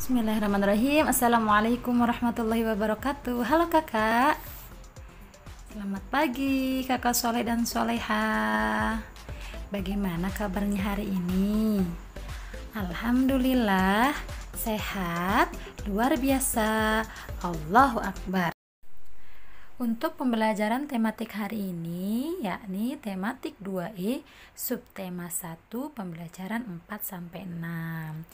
Bismillahirrahmanirrahim. Assalamualaikum warahmatullahi wabarakatuh. Halo kakak, selamat pagi kakak Soleh dan Soleha. Bagaimana kabarnya hari ini? Alhamdulillah sehat, luar biasa. Allahu Akbar. Untuk pembelajaran tematik hari ini yakni tematik 2E subtema 1 pembelajaran 4 sampai 6.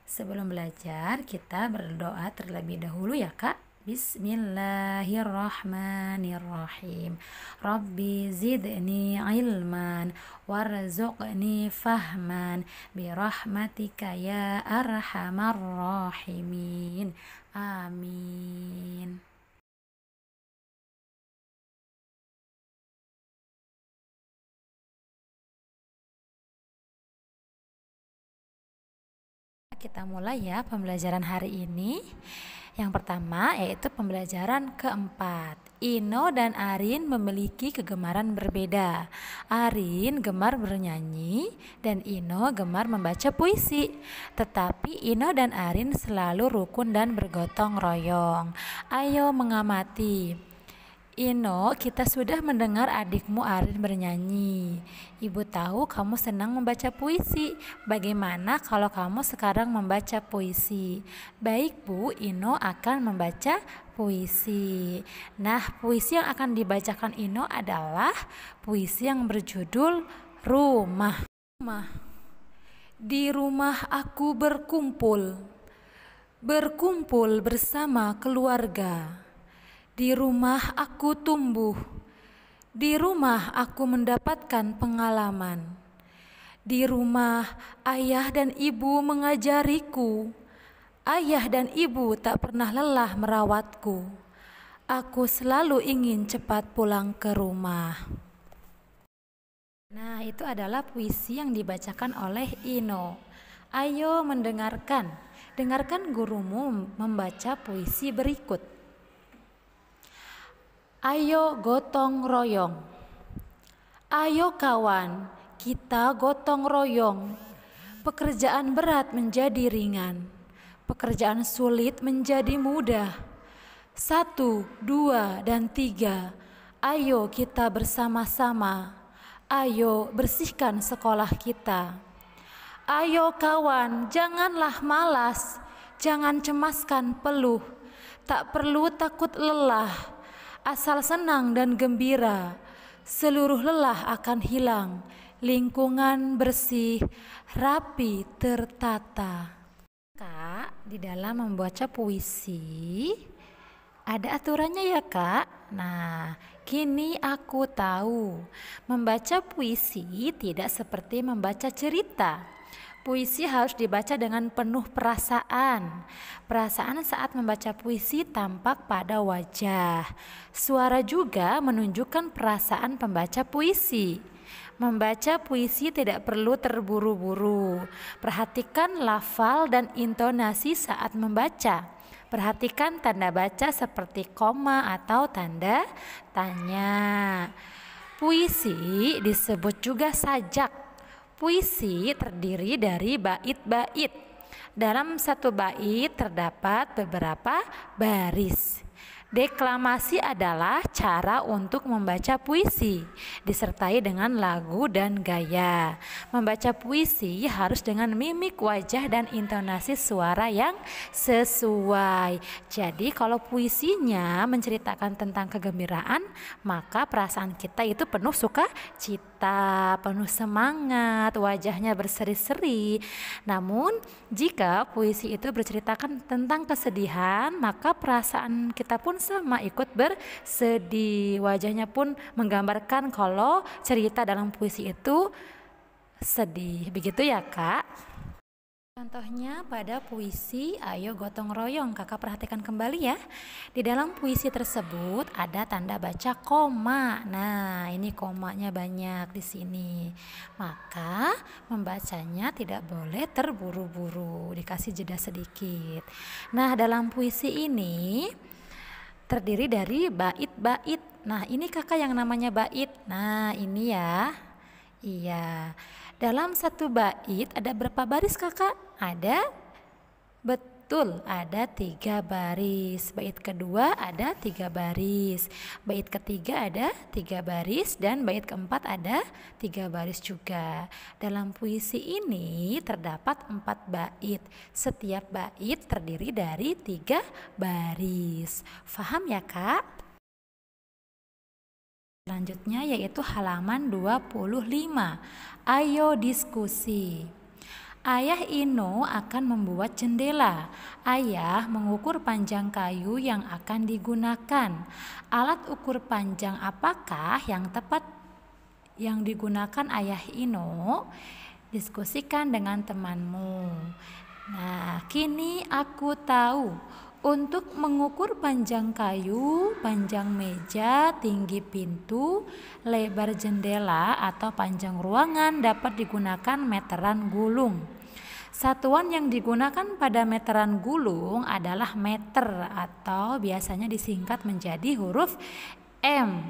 Sebelum belajar kita berdoa terlebih dahulu ya Kak. Bismillahirrahmanirrahim. Rabbi zidni ilman warzuqni fahman birahmatika ya arhamar rahimin. Amin. Kita mulai ya pembelajaran hari ini. Yang pertama yaitu pembelajaran keempat. Ino dan Arin memiliki kegemaran berbeda. Arin gemar bernyanyi dan Ino gemar membaca puisi. Tetapi Ino dan Arin selalu rukun dan bergotong royong. Ayo mengamati. Ino, kita sudah mendengar adikmu Arin bernyanyi. Ibu tahu kamu senang membaca puisi. Bagaimana kalau kamu sekarang membaca puisi? Baik Bu, Ino akan membaca puisi. Nah, puisi yang akan dibacakan Ino adalah puisi yang berjudul Rumah. Di rumah aku berkumpul bersama keluarga. Di rumah aku tumbuh, di rumah aku mendapatkan pengalaman. Di rumah ayah dan ibu mengajariku. Ayah dan ibu tak pernah lelah merawatku. Aku selalu ingin cepat pulang ke rumah. Nah, itu adalah puisi yang dibacakan oleh Ino. Ayo mendengarkan. Dengarkan gurumu membaca puisi berikut. Ayo gotong royong. Ayo kawan, kita gotong royong. Pekerjaan berat menjadi ringan. Pekerjaan sulit menjadi mudah. 1, 2, dan 3. Ayo kita bersama-sama. Ayo bersihkan sekolah kita. Ayo kawan, janganlah malas. Jangan cemaskan peluh. Tak perlu takut lelah. Asal senang dan gembira, seluruh lelah akan hilang. Lingkungan bersih, rapi, tertata. Kak, di dalam membaca puisi ada aturannya ya Kak. Nah, kini aku tahu membaca puisi tidak seperti membaca cerita. Puisi harus dibaca dengan penuh perasaan. Perasaan saat membaca puisi tampak pada wajah. Suara juga menunjukkan perasaan pembaca puisi. Membaca puisi tidak perlu terburu-buru. Perhatikan lafal dan intonasi saat membaca. Perhatikan tanda baca seperti koma atau tanda tanya. Puisi disebut juga sajak. Puisi terdiri dari bait-bait. Dalam satu bait terdapat beberapa baris. Deklamasi adalah cara untuk membaca puisi, disertai dengan lagu dan gaya. Membaca puisi harus dengan mimik wajah dan intonasi suara yang sesuai. Jadi kalau puisinya menceritakan tentang kegembiraan, maka perasaan kita itu penuh sukacita, penuh semangat, wajahnya berseri-seri. Namun jika puisi itu berceritakan tentang kesedihan, maka perasaan kita pun sama ikut bersedih. Wajahnya pun menggambarkan kalau cerita dalam puisi itu sedih. Begitu ya Kak. Contohnya pada puisi Ayo Gotong Royong, kakak perhatikan kembali ya. Di dalam puisi tersebut ada tanda baca koma. Nah, ini komanya banyak di sini. Maka membacanya tidak boleh terburu-buru, dikasih jeda sedikit. Nah, dalam puisi ini terdiri dari bait-bait. Nah, ini kakak yang namanya bait. Nah, ini ya. Iya. Dalam satu bait ada berapa baris kakak? Ada Betul, ada 3 baris. Bait kedua ada 3 baris. Bait ketiga ada 3 baris dan bait keempat ada 3 baris juga. Dalam puisi ini terdapat 4 bait. Setiap bait terdiri dari 3 baris. Faham ya, Kak? Selanjutnya yaitu halaman 25. Ayo diskusi. Ayah Ino akan membuat jendela. Ayah mengukur panjang kayu yang akan digunakan. Alat ukur panjang apakah yang tepat yang digunakan Ayah Ino? Diskusikan dengan temanmu. Nah, kini aku tahu. Untuk mengukur panjang kayu, panjang meja, tinggi pintu, lebar jendela atau panjang ruangan dapat digunakan meteran gulung. Satuan yang digunakan pada meteran gulung adalah meter atau biasanya disingkat menjadi huruf M.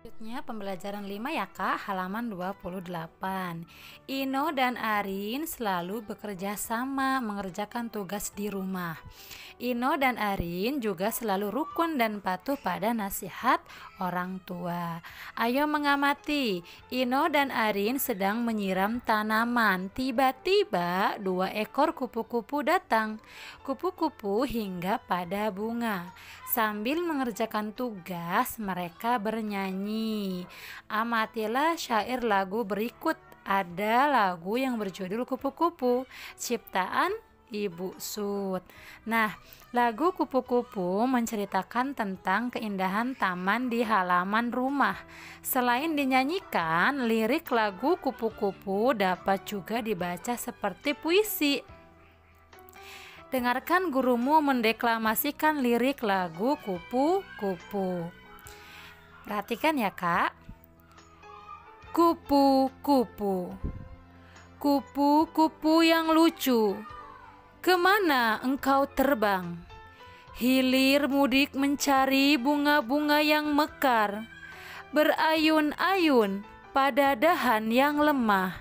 Selanjutnya pembelajaran 5 ya Kak, halaman 28. Ino dan Arin selalu bekerja sama mengerjakan tugas di rumah. Ino dan Arin juga selalu rukun dan patuh pada nasihat orang tua. Ayo mengamati, Ino dan Arin sedang menyiram tanaman. Tiba-tiba 2 ekor kupu-kupu datang. Kupu-kupu hingga pada bunga. Sambil mengerjakan tugas, mereka bernyanyi. Amatilah syair lagu berikut. Ada lagu yang berjudul Kupu-Kupu, ciptaan Ibu Sud. Nah, lagu Kupu-Kupu menceritakan tentang keindahan taman di halaman rumah. Selain dinyanyikan, lirik lagu Kupu-Kupu dapat juga dibaca seperti puisi. Dengarkan gurumu mendeklamasikan lirik lagu Kupu-Kupu. Perhatikan ya Kak. Kupu-kupu, kupu-kupu yang lucu, kemana engkau terbang? Hilir mudik mencari bunga-bunga yang mekar, berayun-ayun pada dahan yang lemah.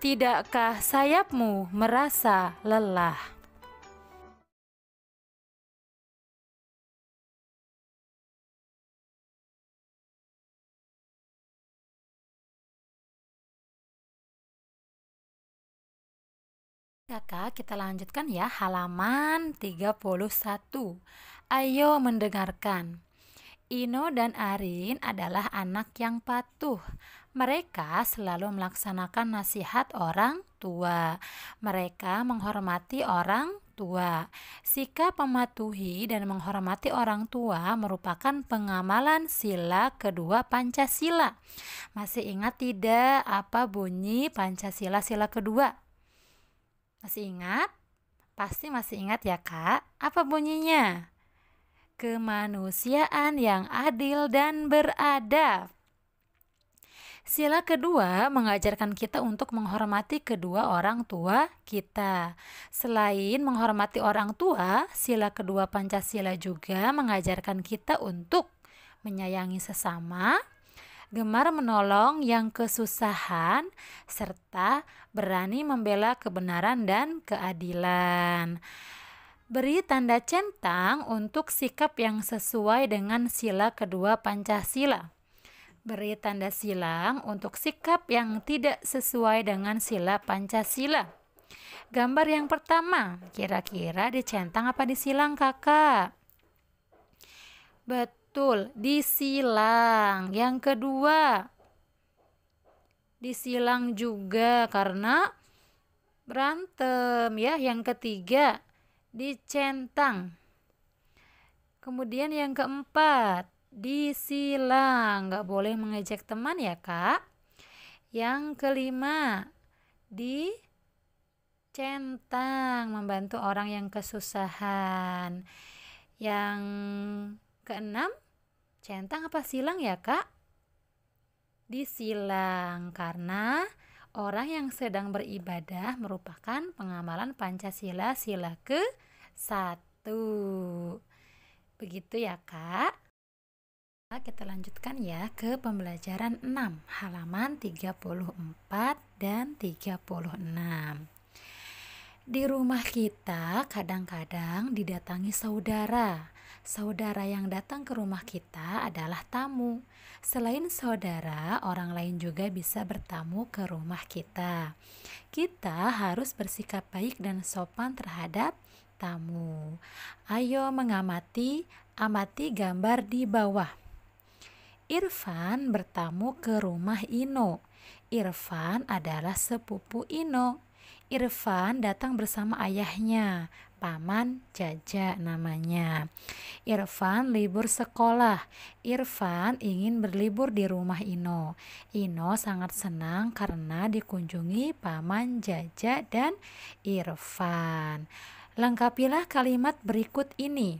Tidakkah sayapmu merasa lelah? Kakak, kita lanjutkan ya halaman 31. Ayo mendengarkan. Ino dan Arin adalah anak yang patuh. Mereka selalu melaksanakan nasihat orang tua. Mereka menghormati orang tua. Sikap mematuhi dan menghormati orang tua merupakan pengamalan sila kedua Pancasila. Masih ingat tidak apa bunyi Pancasila sila kedua? Masih ingat? Pasti masih ingat ya Kak? Apa bunyinya? Kemanusiaan yang adil dan beradab. Sila kedua mengajarkan kita untuk menghormati kedua orang tua kita. Selain menghormati orang tua, sila kedua Pancasila juga mengajarkan kita untuk menyayangi sesama, gemar menolong yang kesusahan, serta berani membela kebenaran dan keadilan. Beri tanda centang untuk sikap yang sesuai dengan sila kedua Pancasila. Beri tanda silang untuk sikap yang tidak sesuai dengan sila Pancasila. Gambar yang pertama, kira-kira dicentang apa disilang kakak? Betul, disilang. Yang kedua, disilang juga karena berantem ya. Yang ketiga, dicentang. Kemudian yang keempat, disilang. Nggak boleh mengejek teman ya kak. Yang kelima, dicentang, membantu orang yang kesusahan. Yang keenam, centang apa silang ya kak? Disilang, karena orang yang sedang beribadah merupakan pengamalan Pancasila sila ke-1. Begitu ya kak. Kita lanjutkan ya ke pembelajaran 6, halaman 34 dan 36. Di rumah kita kadang-kadang didatangi saudara. Saudara yang datang ke rumah kita adalah tamu. Selain saudara, orang lain juga bisa bertamu ke rumah kita. Kita harus bersikap baik dan sopan terhadap tamu. Ayo amati gambar di bawah. Irfan bertamu ke rumah Ino. Irfan adalah sepupu Ino. Irfan datang bersama ayahnya, Paman Jaja namanya. Irfan libur sekolah. Irfan ingin berlibur di rumah Ino. Ino sangat senang karena dikunjungi Paman Jaja dan Irfan. Lengkapilah kalimat berikut ini.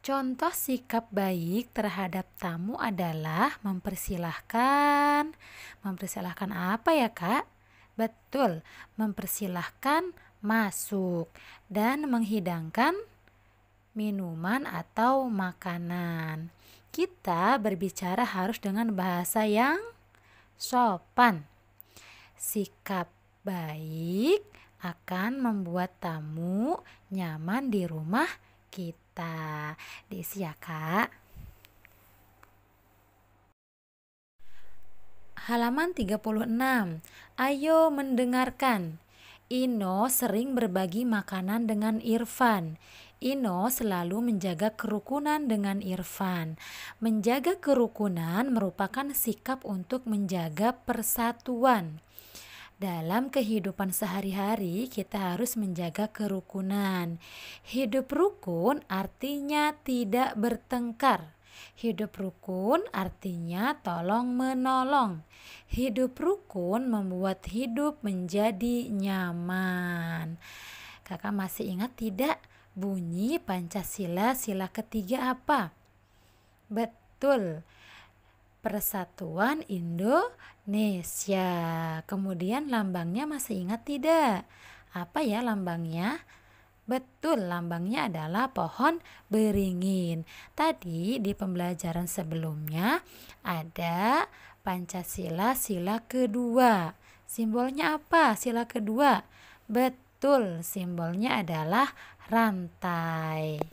Contoh sikap baik terhadap tamu adalah mempersilahkan. Mempersilahkan apa ya, Kak? Betul, mempersilahkan masuk dan menghidangkan minuman atau makanan. Kita berbicara harus dengan bahasa yang sopan. Sikap baik akan membuat tamu nyaman di rumah kita. Diisi ya, Kak. Halaman 36. Ayo mendengarkan. Ino sering berbagi makanan dengan Irfan. Ino selalu menjaga kerukunan dengan Irfan. Menjaga kerukunan merupakan sikap untuk menjaga persatuan. Dalam kehidupan sehari-hari kita harus menjaga kerukunan. Hidup rukun artinya tidak bertengkar. Hidup rukun artinya tolong menolong. Hidup rukun membuat hidup menjadi nyaman. Kakak masih ingat tidak bunyi Pancasila sila ketiga apa? Betul, Persatuan Indonesia. Kemudian lambangnya masih ingat tidak? Apa ya lambangnya? Betul, lambangnya adalah pohon beringin. Tadi di pembelajaran sebelumnya ada Pancasila sila kedua. Simbolnya apa sila kedua? Betul, simbolnya adalah rantai.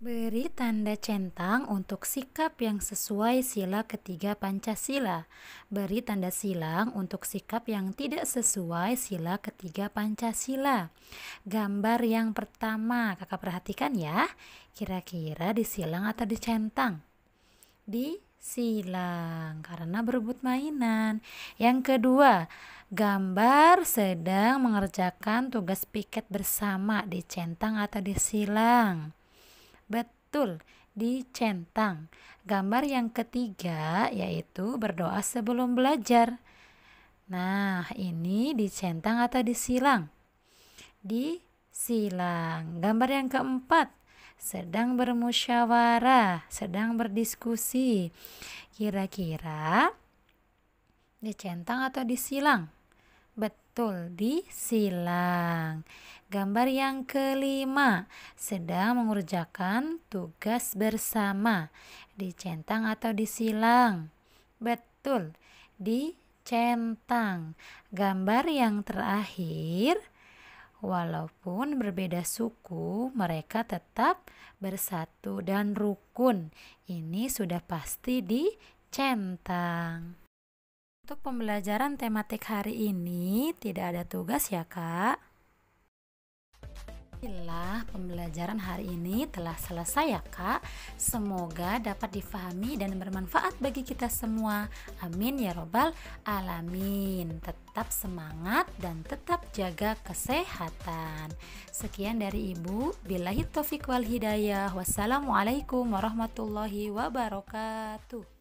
Beri tanda centang untuk sikap yang sesuai sila ketiga Pancasila. Beri tanda silang untuk sikap yang tidak sesuai sila ketiga Pancasila. Gambar yang pertama, kakak perhatikan ya. Kira-kira disilang atau dicentang? Disilang, karena berebut mainan. Yang kedua, gambar sedang mengerjakan tugas piket bersama. Dicentang atau disilang? Betul, dicentang. Gambar yang ketiga yaitu berdoa sebelum belajar. Nah, ini dicentang atau disilang? Disilang. Gambar yang keempat, sedang bermusyawarah, sedang berdiskusi. Kira-kira dicentang atau disilang? Betul, disilang. Gambar yang kelima, sedang mengerjakan tugas bersama. Dicentang atau disilang? Betul, dicentang. Gambar yang terakhir, walaupun berbeda suku, mereka tetap bersatu dan rukun. Ini sudah pasti dicentang. Untuk pembelajaran tematik hari ini tidak ada tugas ya, Kak. Alhamdulillah, pembelajaran hari ini telah selesai ya, Kak. Semoga dapat difahami dan bermanfaat bagi kita semua. Amin ya robbal alamin. Tetap semangat dan tetap jaga kesehatan. Sekian dari Ibu. Billahi taufiq wal hidayah. Wassalamualaikum warahmatullahi wabarakatuh.